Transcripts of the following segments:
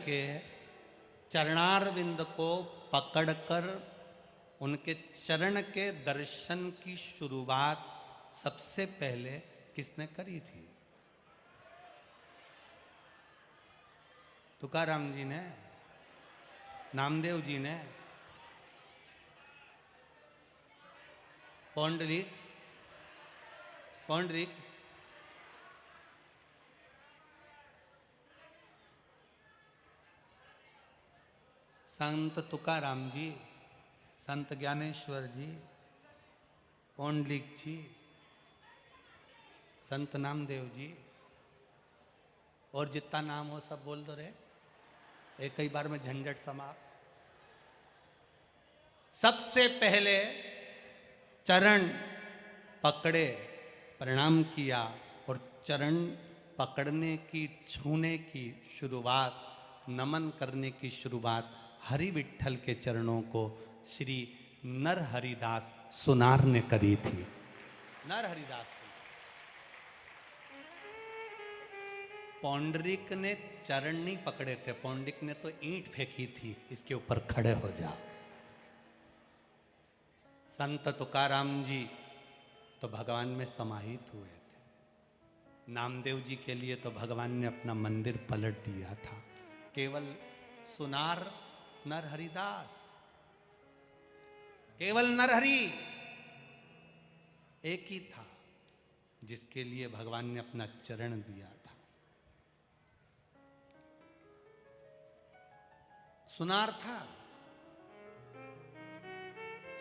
के चरणारविंद को पकड़कर उनके चरण के दर्शन की शुरुआत सबसे पहले किसने करी थी? तुकाराम जी ने, नामदेव जी ने, पौंडरिक पौंडरिक संत तुकाराम जी, संत ज्ञानेश्वर जी, पौंडलिक जी, संत नामदेव जी, और जितना नाम हो सब बोल दो रे, एक कई बार में झंझट समाप्त। सबसे पहले चरण पकड़े, प्रणाम किया और चरण पकड़ने की, छूने की शुरुआत, नमन करने की शुरुआत हरि विठ्ठल के चरणों को श्री नर हरिदास सुनार ने करी थी। नर हरिदास पौंडरिक ने चरण नहीं पकड़े थे, पौंडरिक ने तो ईंट फेंकी थी, इसके ऊपर खड़े हो जाओ। संत तुकाराम जी तो भगवान में समाहित हुए थे। नामदेव जी के लिए तो भगवान ने अपना मंदिर पलट दिया था। केवल सुनार नर हरिदास, केवल नरहरि एक ही था जिसके लिए भगवान ने अपना चरण दिया था। सुनार था,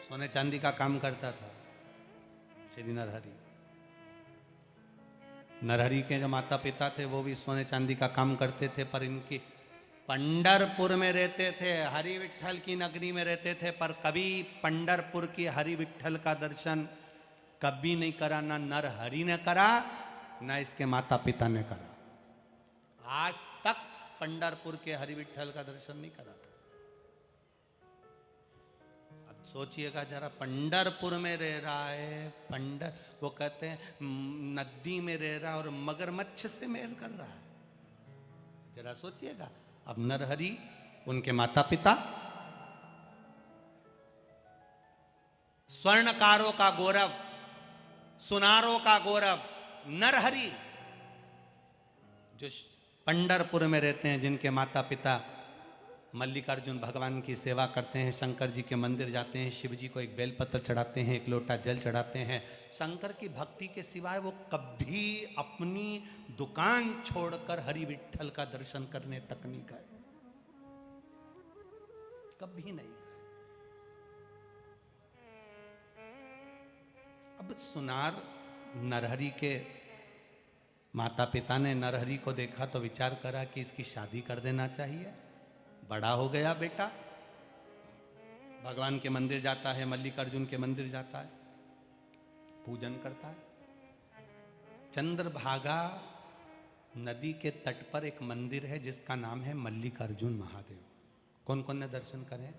सोने चांदी का काम करता था श्री नरहरि। नरहरि के जो माता पिता थे वो भी सोने चांदी का काम करते थे, पर इनकी पंढरपुर में रहते थे, हरि विठ्ठल की नगरी में रहते थे, पर कभी पंढरपुर की हरि विठ्ठल का दर्शन कभी नहीं करा। ना नरहरि ने करा, ना इसके माता पिता ने करा। आज तक पंढरपुर के हरि विठ्ठल का दर्शन नहीं करा था। अब सोचिएगा जरा, पंढरपुर में रह रहा है, वो कहते हैं नदी में रह रहा है और मगरमच्छ से मेल कर रहा है। जरा सोचिएगा। अब नरहरि, उनके माता पिता स्वर्णकारों का गौरव, सुनारों का गौरव, नरहरि जो पंढरपुर में रहते हैं, जिनके माता पिता मल्लिकार्जुन भगवान की सेवा करते हैं, शंकर जी के मंदिर जाते हैं, शिव जी को एक बेलपत्र चढ़ाते हैं, एक लोटा जल चढ़ाते हैं। शंकर की भक्ति के सिवाय वो कभी अपनी दुकान छोड़कर हरि विठ्ठल का दर्शन करने तक नहीं गए, कभी नहीं गए। अब सुनार नरहरि के माता पिता ने नरहरि को देखा तो विचार करा कि इसकी शादी कर देना चाहिए। बड़ा हो गया बेटा, भगवान के मंदिर जाता है, मल्लिकार्जुन के मंदिर जाता है, पूजन करता है। चंद्रभागा नदी के तट पर एक मंदिर है जिसका नाम है मल्लिकार्जुन महादेव। कौन कौन ने दर्शन करे?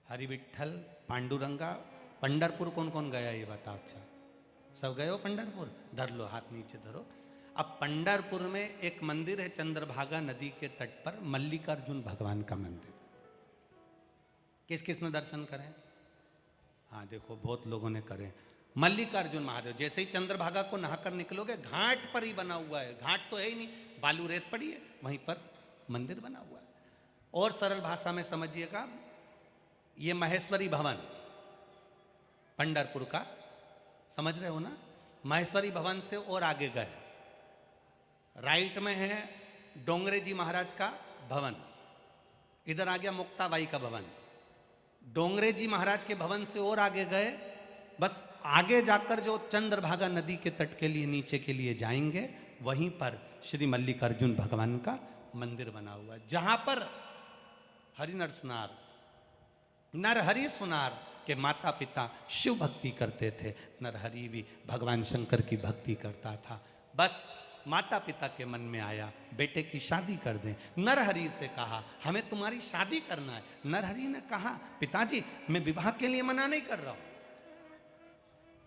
हरि विठ्ठल, पांडुरंगा। पंढरपुर कौन कौन गया ये बताओ। अच्छा, सब गए हो पंढरपुर? धर लो, हाथ नीचे धरो। अब पंढरपुर में एक मंदिर है चंद्रभागा नदी के तट पर, मल्लिकार्जुन भगवान का मंदिर। किस किस ने दर्शन करें? हाँ देखो, बहुत लोगों ने करे। मल्लिकार्जुन महादेव जैसे ही चंद्रभागा को नहाकर निकलोगे, घाट पर ही बना हुआ है। घाट तो है ही नहीं, बालू रेत पड़ी है, वहीं पर मंदिर बना हुआ है। और सरल भाषा में समझिएगा, ये महेश्वरी भवन पंढरपुर का, समझ रहे हो ना? महेश्वरी भवन से और आगे गए, राइट में है डोंगरे जी महाराज का भवन, इधर आ गया मुक्ताबाई का भवन। डोंगरे जी महाराज के भवन से और आगे गए, बस आगे जाकर जो चंद्रभागा नदी के तट के लिए नीचे के लिए जाएंगे, वहीं पर श्री मल्लिकार्जुन भगवान का मंदिर बना हुआ है, जहां पर हरिनर सुनार, नरहरि सुनार के माता पिता शिव भक्ति करते थे। नरहरि भी भगवान शंकर की भक्ति करता था। बस माता पिता के मन में आया बेटे की शादी कर दें। नरहरि से कहा हमें तुम्हारी शादी करना है। नरहरि ने कहा पिताजी मैं विवाह के लिए मना नहीं कर रहा हूं,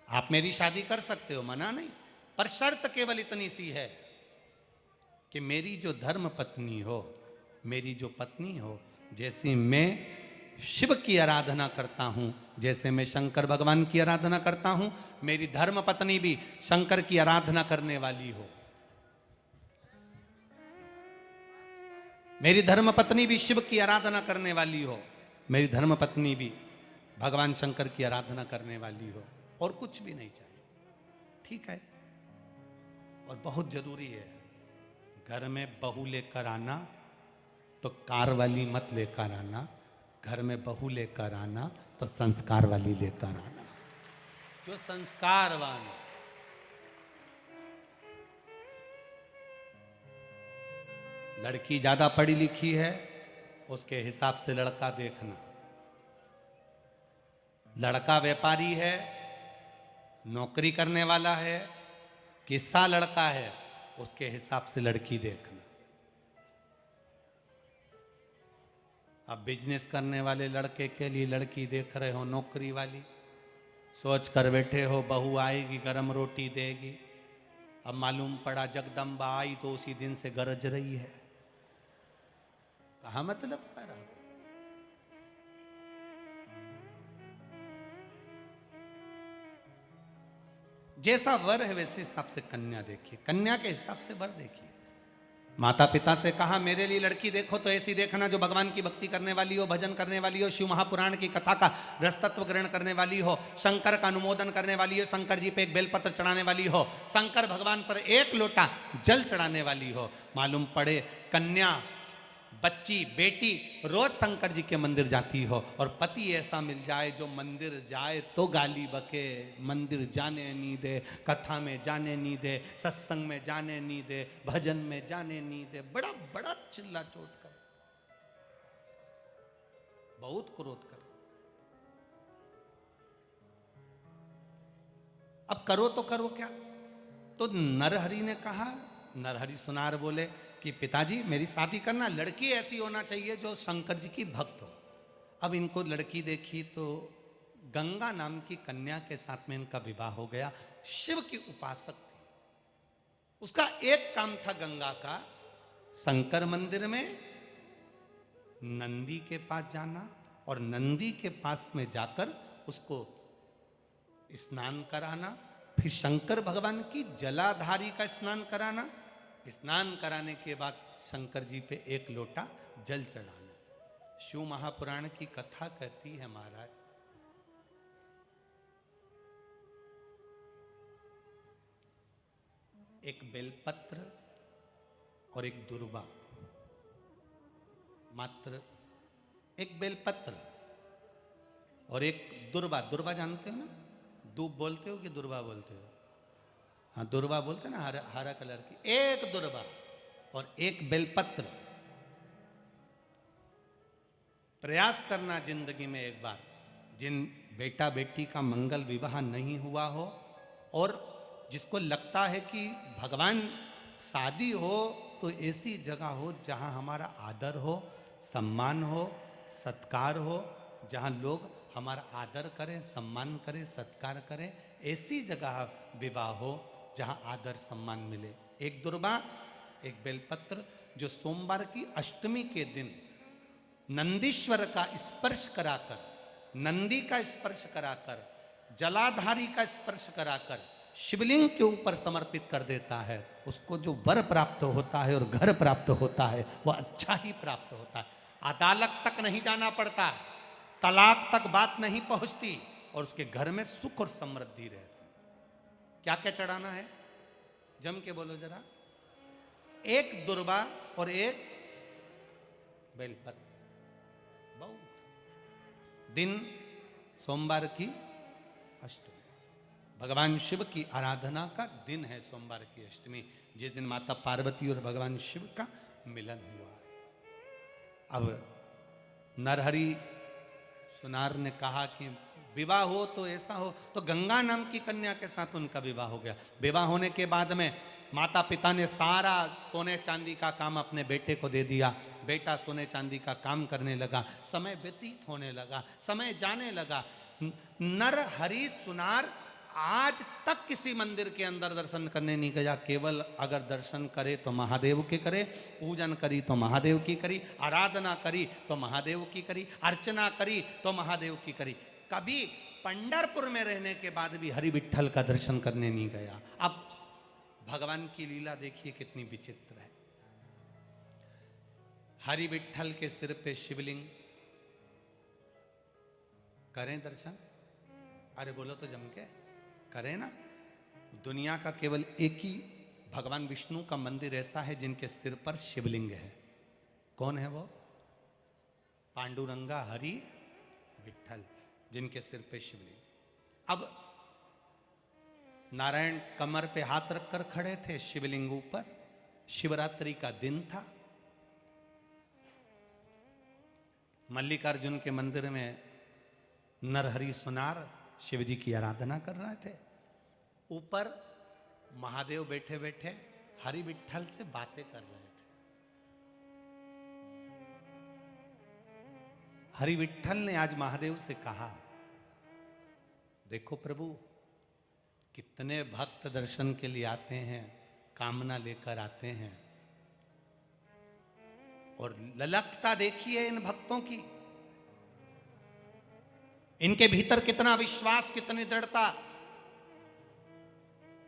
आप मेरी शादी कर सकते हो, मना नहीं, पर शर्त केवल इतनी सी है कि मेरी जो धर्म पत्नी हो मेरी जो पत्नी हो, जैसे मैं शिव की आराधना करता हूं, जैसे मैं शंकर भगवान की आराधना करता हूं, मेरी धर्म पत्नी भी शंकर की आराधना करने वाली हो। मेरी धर्म पत्नी भी शिव की आराधना करने वाली हो, मेरी धर्म पत्नी भी भगवान शंकर की आराधना करने वाली हो, और कुछ भी नहीं चाहिए। ठीक है। और बहुत जरूरी है, घर में बहू लेकर आना तो कार वाली मत लेकर आना, घर में बहू लेकर आना तो संस्कार वाली लेकर आना, जो संस्कारवान है। लड़की ज्यादा पढ़ी लिखी है, उसके हिसाब से लड़का देखना। लड़का व्यापारी है, नौकरी करने वाला है, किस्सा लड़का है, उसके हिसाब से लड़की देखना। अब बिजनेस करने वाले लड़के के लिए लड़की देख रहे हो नौकरी वाली, सोच कर बैठे हो बहू आएगी गरम रोटी देगी। अब मालूम पड़ा जगदम्बा आई तो उसी दिन से गरज रही है। कहा मतलब कर रहा। जैसा वर है वैसे हिसाब से कन्या देखिए, कन्या के हिसाब से वर देखिए। माता पिता से कहा मेरे लिए लड़की देखो तो ऐसी देखना जो भगवान की भक्ति करने वाली हो, भजन करने वाली हो, शिव महापुराण की कथा का रसतत्व ग्रहण करने वाली हो, शंकर का अनुमोदन करने वाली हो, शंकर जी पे एक बेलपत्र चढ़ाने वाली हो, शंकर भगवान पर एक लोटा जल चढ़ाने वाली हो। मालूम पड़े कन्या, बच्ची, बेटी रोज शंकर जी के मंदिर जाती हो, और पति ऐसा मिल जाए जो मंदिर जाए तो गाली बके, मंदिर जाने नहीं दे, कथा में जाने नहीं दे, सत्संग में जाने नहीं दे, भजन में जाने नहीं दे, बड़ा बड़ा चिल्ला चोट करे, बहुत क्रोध करे। अब करो तो करो क्या? तो नरहरि ने कहा, नरहरि सुनार बोले कि पिताजी मेरी शादी करना, लड़की ऐसी होना चाहिए जो शंकर जी की भक्त हो। अब इनको लड़की देखी तो गंगा नाम की कन्या के साथ में इनका विवाह हो गया। शिव की उपासक थी, उसका एक काम था गंगा का, शंकर मंदिर में नंदी के पास जाना और नंदी के पास में जाकर उसको स्नान कराना, फिर शंकर भगवान की जलाधारी का स्नान कराना, स्नान कराने के बाद शंकर जी पे एक लोटा जल चढ़ाना। शिव महापुराण की कथा कहती है महाराज, एक बेलपत्र और एक दुर्वा, मात्र एक बेलपत्र और एक दुर्वा। दुर्वा जानते हो ना, दूब बोलते हो कि दुर्वा बोलते हो? हाँ दुर्वा बोलते ना, हरा हरा कलर की। एक दुर्वा और एक बेलपत्र। प्रयास करना जिंदगी में एक बार, जिन बेटा बेटी का मंगल विवाह नहीं हुआ हो और जिसको लगता है कि भगवान शादी हो तो ऐसी जगह हो जहाँ हमारा आदर हो, सम्मान हो, सत्कार हो, जहाँ लोग हमारा आदर करें, सम्मान करें, सत्कार करें, ऐसी जगह विवाह हो जहाँ आदर सम्मान मिले। एक दुर्वा, एक बेलपत्र, जो सोमवार की अष्टमी के दिन नंदीश्वर का स्पर्श कराकर, नंदी का स्पर्श कराकर, जलाधारी का स्पर्श कराकर शिवलिंग के ऊपर समर्पित कर देता है, उसको जो वर प्राप्त होता है और घर प्राप्त होता है वह अच्छा ही प्राप्त होता है। अदालत तक नहीं जाना पड़ता, तलाक तक बात नहीं पहुंचती, और उसके घर में सुख और समृद्धि रहती। क्या क्या चढ़ाना है जम के बोलो जरा? एक दुर्वा और एक बेलपत्र। बहुत दिन सोमवार की अष्टमी, भगवान शिव की आराधना का दिन है सोमवार की अष्टमी, जिस दिन माता पार्वती और भगवान शिव का मिलन हुआ। अब नरहरि सुनार ने कहा कि विवाह हो तो ऐसा हो, तो गंगा नाम की कन्या के साथ उनका विवाह हो गया। विवाह होने के बाद में माता पिता ने सारा सोने चांदी का काम अपने बेटे को दे दिया। बेटा सोने चांदी का काम करने लगा, समय व्यतीत होने लगा, समय जाने लगा। नरहरि सुनार आज तक किसी मंदिर के अंदर दर्शन करने नहीं गया। केवल अगर दर्शन करे तो महादेव के करे, पूजन करी तो महादेव की करी, आराधना करी तो महादेव की करी, अर्चना करी तो महादेव की करी। कभी पंढरपुर में रहने के बाद भी हरि विठ्ठल का दर्शन करने नहीं गया। अब भगवान की लीला देखिए कितनी विचित्र है। हरि विठ्ठल के सिर पे शिवलिंग, करें दर्शन? अरे बोलो तो जम के करें ना। दुनिया का केवल एक ही भगवान विष्णु का मंदिर ऐसा है जिनके सिर पर शिवलिंग है। कौन है वो? पांडुरंगा हरि विठ्ठल, जिनके सिर पे शिवलिंग। अब नारायण कमर पे हाथ रखकर खड़े थे, शिवलिंग ऊपर, शिवरात्रि का दिन था। मल्लिकार्जुन के मंदिर में नरहरि सुनार शिव जी की आराधना कर रहे थे। ऊपर महादेव बैठे बैठे हरि विठ्ठल से बातें कर रहे थे। हरि विठ्ठल ने आज महादेव से कहा, देखो प्रभु, कितने भक्त दर्शन के लिए आते हैं, कामना लेकर आते हैं, और ललकता देखिए इन भक्तों की, इनके भीतर कितना विश्वास, कितनी दृढ़ता।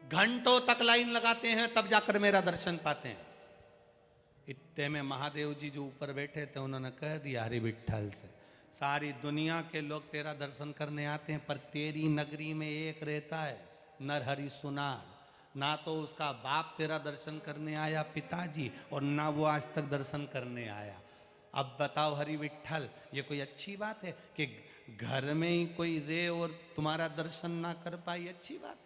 घंटों तक लाइन लगाते हैं तब जाकर मेरा दर्शन पाते हैं। इतने में महादेव जी जो ऊपर बैठे थे उन्होंने कह दिया हरि विठ्ठल से, सारी दुनिया के लोग तेरा दर्शन करने आते हैं, पर तेरी नगरी में एक रहता है नरहरि सुनार। ना तो उसका बाप तेरा दर्शन करने आया पिताजी, और ना वो आज तक दर्शन करने आया। अब बताओ हरि विठ्ठल, ये कोई अच्छी बात है कि घर में ही कोई रे और तुम्हारा दर्शन ना कर पाई? अच्छी बात।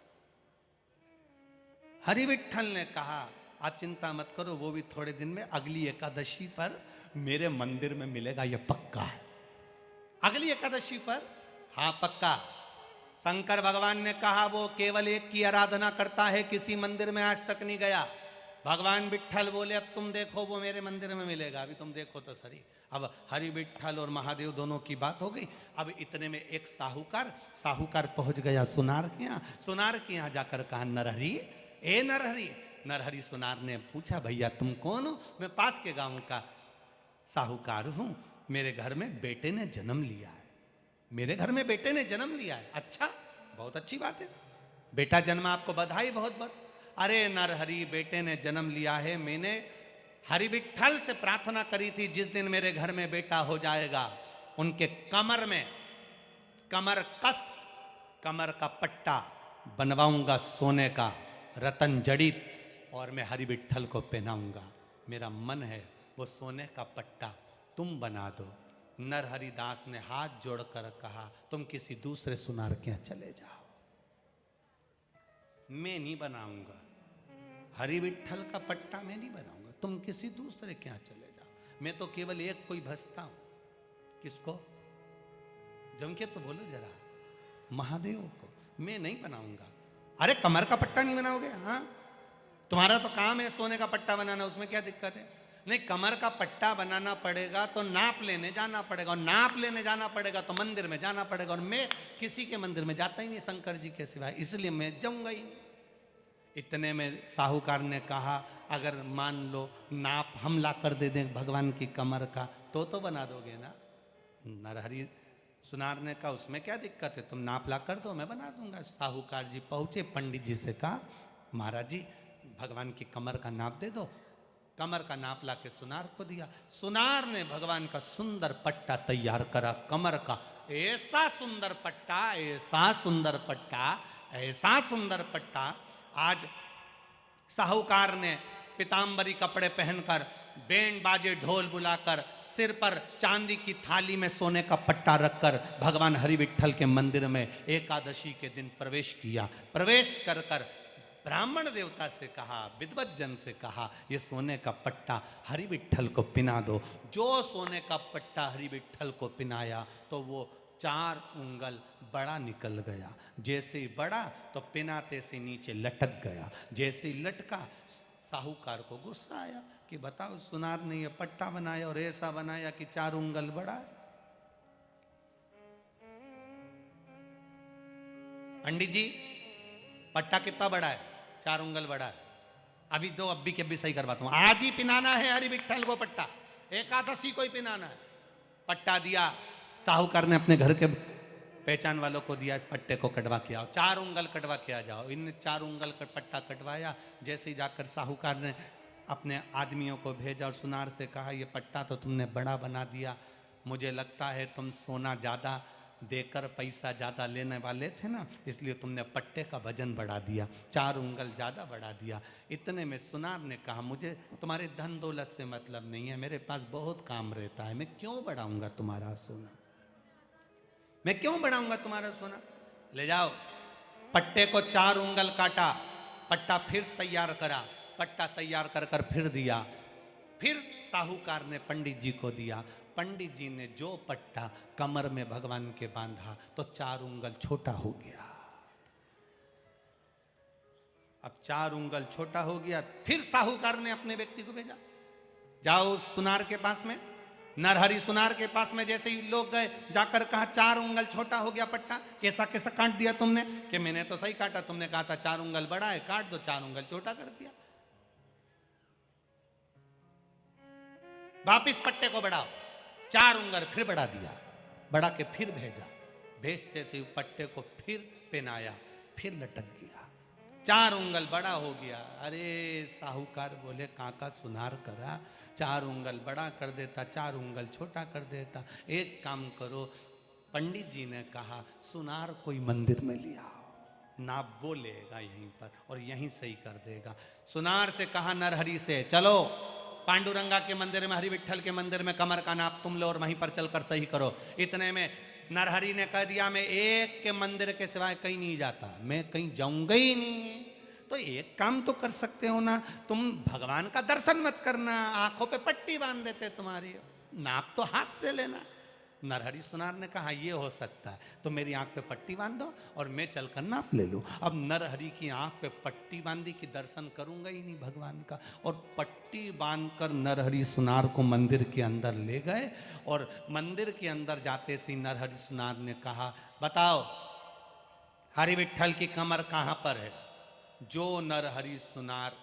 हरि विठ्ठल ने कहा, आप चिंता मत करो, वो भी थोड़े दिन में अगली एकादशी पर मेरे मंदिर में मिलेगा, ये पक्का है। अगली एकादशी पर? हाँ पक्का। शंकर भगवान ने कहा वो केवल एक की आराधना करता है, किसी मंदिर में आज तक नहीं गया। भगवान विठ्ठल बोले, अब तुम देखो वो मेरे मंदिर में मिलेगा, अभी तुम देखो तो सही। अब हरि विठ्ठल और महादेव दोनों की बात हो गई। अब इतने में एक साहूकार पहुंच गया सुनार के यहाँ। सुनार के यहाँ जाकर कहा, नरहरि, ए नरहरि। नरहरि सुनार ने पूछा, भैया तुम कौन हो? मैं पास के गांव का साहूकार हूं, मेरे घर में बेटे ने जन्म लिया है। मेरे घर में बेटे ने जन्म लिया है? अच्छा, बहुत अच्छी बात है, बेटा जन्मा, आपको बधाई बहुत बहुत। अरे नरहरि, बेटे ने जन्म लिया है, मैंने हरि विठ्ठल से प्रार्थना करी थी, जिस दिन मेरे घर में बेटा हो जाएगा उनके कमर में कमर का पट्टा बनवाऊंगा सोने का, रतन जड़ित, और मैं हरि विठ्ठल को पहनाऊंगा। मेरा मन है वो सोने का पट्टा तुम बना दो। नरहरि दास ने हाथ जोड़कर कहा, तुम किसी दूसरे सुनार के यहाँ चले जाओ, मैं नहीं बनाऊंगा हरि विठ्ठल का पट्टा, मैं नहीं बनाऊंगा, तुम किसी दूसरे के यहाँ चले जाओ। मैं तो केवल एक कोई भजता हूं। किसको? जम के तो बोलो जरा, महादेव को। मैं नहीं बनाऊंगा। अरे कमर का पट्टा नहीं बनाओगे? हाँ, तुम्हारा तो काम है सोने का पट्टा बनाना, उसमें क्या दिक्कत है? नहीं, कमर का पट्टा बनाना पड़ेगा तो नाप लेने जाना पड़ेगा, और नाप लेने जाना पड़ेगा तो मंदिर में जाना पड़ेगा, और मैं किसी के मंदिर में जाता ही नहीं शंकर जी के सिवाय, इसलिए मैं जाऊंगा ही नहीं। इतने में साहूकार ने कहा, अगर मान लो नाप हम ला कर दे दें भगवान की कमर का, तो बना दोगे ना? नरहरि सुनार ने कहा, उसमें क्या दिक्कत है, तुम नाप ला कर दो, मैं बना दूंगा। साहूकार जी पहुंचे, पंडित जी से कहा, महाराज जी भगवान की कमर का नाप दे दो। कमर का नाप ला के सुनार को दिया। सुनार ने भगवान का सुंदर पट्टा तैयार करा कमर का। ऐसा सुंदर पट्टा, ऐसा सुंदर पट्टा, ऐसा सुंदर पट्टा। आज साहूकार ने पीतांबरी कपड़े पहनकर, बैंड बाजे ढोल बुलाकर, सिर पर चांदी की थाली में सोने का पट्टा रखकर भगवान हरि विठ्ठल के मंदिर में एकादशी के दिन प्रवेश किया। प्रवेश कर कर ब्राह्मण देवता से कहा, विद्वत जन से कहा, ये सोने का पट्टा हरि विठ्ठल को पिना दो। जो सोने का पट्टा हरि विठ्ठल को पिनाया तो वो 4 उंगल बड़ा निकल गया। जैसे ही बड़ा तो पिनाते से नीचे लटक गया। जैसे ही लटका, साहूकार को गुस्सा आया कि बताओ, सुनार ने ये पट्टा बनाया और ऐसा बनाया कि 4 उंगल बड़ा है। पंडित जी पट्टा कितना बड़ा है? 4 उंगल बड़ा है। अभी दो अब्बी के अब्बी सही करवाता हूं, आज ही पिनाना है हरि विट्ठल को पट्टा, एकादशी को ही पिनाना है। पट्टा दिया, साहूकार ने अपने घर के पहचान वालों को दिया, इस पट्टे को कटवा के आओ, 4 उंगल कटवा के आ जाओ। इनने 4 उंगल का पट्टा कटवाया। जैसे ही जाकर साहूकार ने अपने आदमियों को भेजा और सुनार से कहा, ये पट्टा तो तुमने बड़ा बना दिया, मुझे लगता है तुम सोना ज़्यादा देकर पैसा ज़्यादा लेने वाले थे ना, इसलिए तुमने पट्टे का वजन बढ़ा दिया, 4 उंगल ज़्यादा बढ़ा दिया। इतने में सुनार ने कहा, मुझे तुम्हारे धन दौलत से मतलब नहीं है, मेरे पास बहुत काम रहता है, मैं क्यों बढ़ाऊंगा तुम्हारा सोना, मैं क्यों बढ़ाऊंगा तुम्हारा सोना। ले जाओ। पट्टे को 4 उंगल काटा, पट्टा फिर तैयार करा, पट्टा तैयार कर कर फिर दिया। फिर साहूकार ने पंडित जी को दिया। पंडित जी ने जो पट्टा कमर में भगवान के बांधा तो 4 उंगल छोटा हो गया। अब 4 उंगल छोटा हो गया। फिर साहूकार ने अपने व्यक्ति को भेजा, जाओ सुनार के पास में, नरहरि सुनार के पास में। जैसे ही लोग गए, जाकर कहा 4 उंगल छोटा हो गया पट्टा, कैसा कैसा काट दिया तुमने? कि मैंने तो सही काटा, तुमने कहा था 4 उंगल बड़ा है, काट दो, 4 उंगल छोटा कर दिया। वापिस पट्टे को बढ़ाओ, 4 उंगल फिर बढ़ा दिया, बढ़ा के फिर भेजा। भेजते से पट्टे को फिर पहनाया, फिर लटक गया, 4 उंगल बड़ा हो गया। अरे साहूकार बोले, काका सुनार करा, 4 उंगल बड़ा कर देता, 4 उंगल छोटा कर देता। एक काम करो, पंडित जी ने कहा सुनार कोई मंदिर में ले आओ, नाप वो लेगा यहीं पर और यहीं सही कर देगा। सुनार से कहा नरहरि से, चलो पांडुरंगा के मंदिर में, हरि विट्ठल के मंदिर में कमर का नाप तुम लो और वहीं पर चलकर सही करो। इतने में नरहरि ने कह दिया, मैं एक के मंदिर के सिवाय कहीं नहीं जाता, मैं कहीं जाऊंगा ही नहीं। तो एक काम तो कर सकते हो ना, तुम भगवान का दर्शन मत करना, आंखों पे पट्टी बांध देते तुम्हारी, नाप तो हाथ से लेना। नरहरि सुनार ने कहा ये हो सकता है, तो मेरी आंख पे पट्टी बांध दो और मैं चलकर नाप ले लूं। अब नरहरि की आंख पे पट्टी बांधी कि दर्शन करूंगा ही नहीं भगवान का, और पट्टी बांधकर नरहरि सुनार को मंदिर के अंदर ले गए। और मंदिर के अंदर जाते से नरहरि सुनार ने कहा, बताओ हरि विट्ठल की कमर कहाँ पर है? जो नरहरि सुनार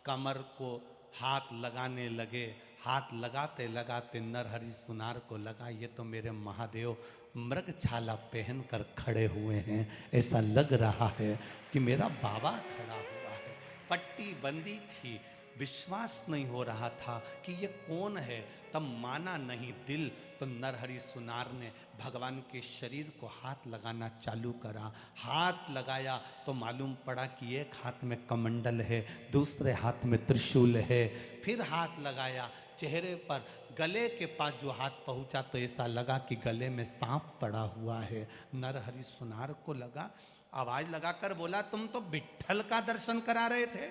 कमर को हाथ लगाने लगे, हाथ लगाते लगाते नरहरि सुनार को लगा, ये तो मेरे महादेव मृग छाला पहन कर खड़े हुए हैं, ऐसा लग रहा है कि मेरा बाबा खड़ा हुआ है। पट्टी बंदी थी, विश्वास नहीं हो रहा था कि ये कौन है, तब माना नहीं दिल। तो नरहरि सुनार ने भगवान के शरीर को हाथ लगाना चालू करा। हाथ लगाया तो मालूम पड़ा कि एक हाथ में कमंडल है, दूसरे हाथ में त्रिशूल है। फिर हाथ लगाया चेहरे पर, गले के पास जो हाथ पहुंचा तो ऐसा लगा कि गले में सांप पड़ा हुआ है। नरहरि सुनार को लगा, आवाज लगाकर बोला, तुम तो विट्ठल का दर्शन करा रहे थे,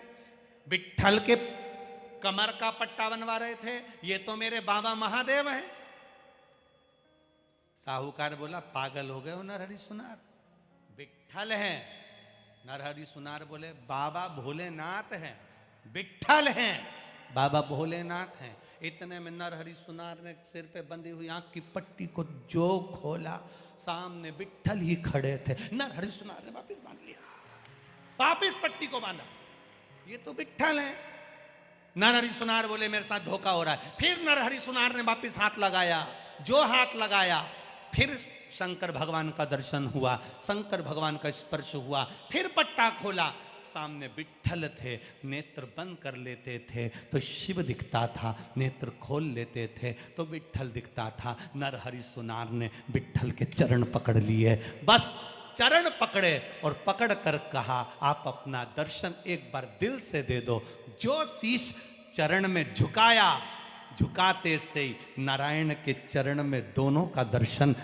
विट्ठल के कमर का पट्टा बनवा रहे थे, ये तो मेरे बाबा महादेव हैं। साहूकार बोला, पागल हो गए हो नरहरि सुनार, विट्ठल हैं। नरहरि सुनार बोले, बाबा भोलेनाथ हैं, विट्ठल हैं, बाबा भोलेनाथ हैं। इतने में नरहरि सुनार ने सिर पे बंधी हुई आंख की पट्टी को जो खोला, सामने विट्ठल ही खड़े थे। नरहरि सुनार ने वापिस बांध लिया, वापिस पट्टी को बांधा, ये तो विट्ठल हैं। नरहरि सुनार बोले, मेरे साथ धोखा हो रहा है। फिर नरहरि सुनार ने वापिस हाथ लगाया, जो हाथ लगाया फिर शंकर भगवान का दर्शन हुआ, शंकर भगवान का स्पर्श हुआ। फिर पट्टा खोला, सामने विट्ठल थे, नेत्र बंद कर लेते थे तो शिव दिखता था, नेत्र खोल लेते थे तो विट्ठल दिखता था। नरहरि सुनार ने विट्ठल के चरण पकड़ लिए, बस चरण पकड़े और पकड़ कर कहा, आप अपना दर्शन एक बार दिल से दे दो। जो शीश चरण में झुकाया, झुकाते से ही नारायण के चरण में दोनों का दर्शन,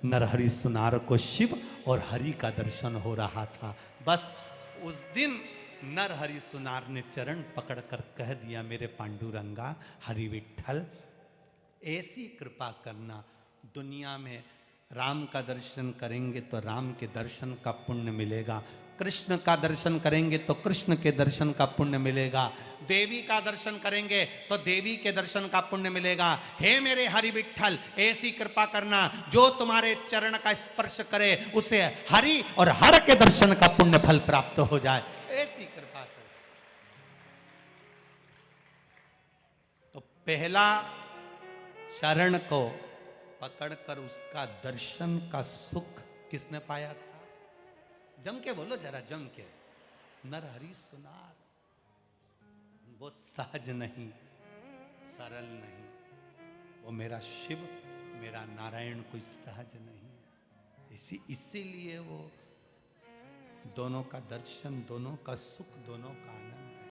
नरहरि सुनार को शिव और हरि का दर्शन हो रहा था। बस उस दिन नरहरि सुनार ने चरण पकड़कर कह दिया, मेरे पांडुरंगा हरि विट्ठल, ऐसी कृपा करना, दुनिया में राम का दर्शन करेंगे तो राम के दर्शन का पुण्य मिलेगा, कृष्ण का दर्शन करेंगे तो कृष्ण के दर्शन का पुण्य मिलेगा, देवी का दर्शन करेंगे तो देवी के दर्शन का पुण्य मिलेगा। हे मेरे हरि विठ्ठल, ऐसी कृपा करना जो तुम्हारे चरण का स्पर्श करे उसे हरि और हर के दर्शन का पुण्य फल प्राप्त हो जाए, ऐसी कृपा करो। तो पहला चरण को पकड़कर उसका दर्शन का सुख किसने पाया था? जम के बोलो जरा, जम के। नर हरि सुनार। वो सहज नहीं, सरल नहीं, वो मेरा शिव मेरा नारायण कोई सहज नहीं है। इसीलिए वो दोनों का दर्शन, दोनों का सुख, दोनों का